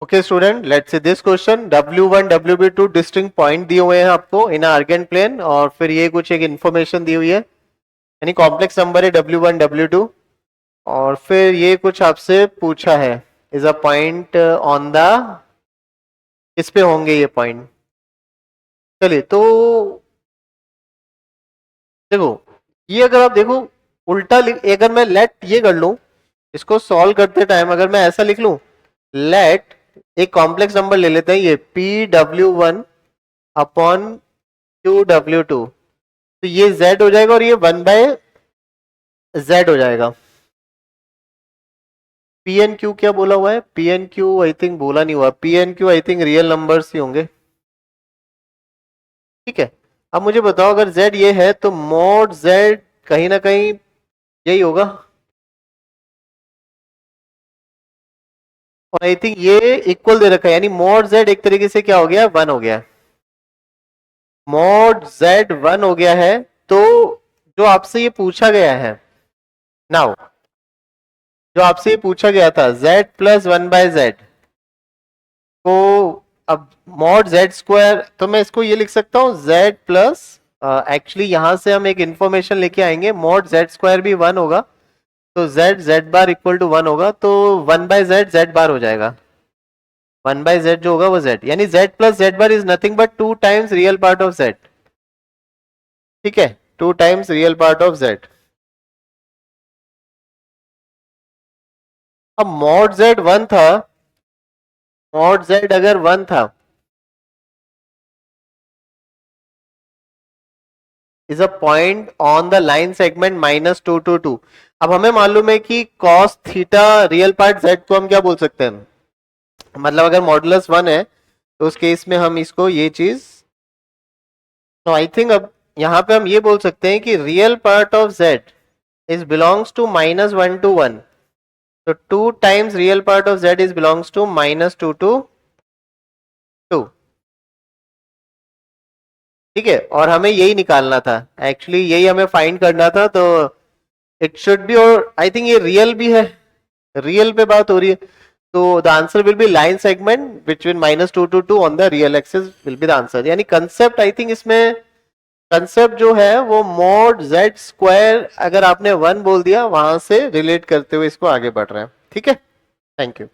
Okay student, let's see this question. W1 WB2 distinct point दिए हुए हैं आपको इन आर्गेंट प्लेन, और फिर ये कुछ एक इंफॉर्मेशन दी हुई है, यानी कॉम्प्लेक्स नंबर है W1 W2, और फिर ये कुछ आपसे पूछा है is a point on the, इस पे होंगे ये पॉइंट। चलिए तो देखो, ये अगर आप देखो उल्टा अगर मैं लेट ये कर लूं, इसको सॉल्व करते टाइम अगर मैं ऐसा लिख लूं, लेट एक कॉम्प्लेक्स नंबर ले लेते हैं ये PW1 अपॉन QW2, तो ये Z हो जाएगा और ये 1/Z हो जाएगा। PNQ क्या बोला हुआ है? PNQ आई थिंक बोला नहीं हुआ, PNQ I think real numbers ही होंगे। ठीक है, अब मुझे बताओ अगर Z ये है तो मॉड Z कहीं ना कहीं यही होगा, और आई थिंक ये इक्वल दे रखा है, यानी मॉड Z एक तरीके से क्या हो गया, 1 हो गया। मॉड Z 1 हो गया है, तो जो आपसे ये पूछा गया है नाउ, जो आपसे ये पूछा गया था Z प्लस 1/Z को, अब मॉड Z स्क्वायर, तो मैं इसको ये लिख सकता हूं Z प्लस, एक्चुअली यहां से हम एक इंफॉर्मेशन लेके आएंगे, मॉड Z स्क्वायर भी 1 होगा, तो Z बार इक्वल टू 1 होगा, तो 1/Z Z बार हो जाएगा। 1/Z जो होगा वो Z, यानी Z plus Z bar is nothing but 2 times real part of Z। ठीक है, 2 times real part of Z। अब मॉड Z 1 था, मॉड Z अगर 1 था, is a point on the line segment -2 to 2। अब हमें मालूम है कि cos theta real part Z को हम क्या बोल सकते हैं, मतलब अगर मॉडुलस 1 है तो उस केस में हम इसको ये चीज, तो आई थिंक अब यहां पे हम ये बोल सकते हैं कि real part of Z is belongs to -1 to 1, तो 2 times real part of Z is belongs to -2 to 2। ठीक है, और हमें यही निकालना था, एक्चुअली यही हमें फाइंड करना था, तो इट शुड बी, और आई थिंक ये रियल भी है, रियल पे बात हो रही है, तो the answer will be line segment between -2 to 2 on the real axis will be the answer. यानी कंसेप्ट आई थिंक इसमें, कंसेप्ट जो है वो मॉड Z स्क्वायर अगर आपने 1 बोल दिया, वहां से रिलेट करते हुए इसको आगे बढ़ रहे हैं। ठीक है, थैंक यू।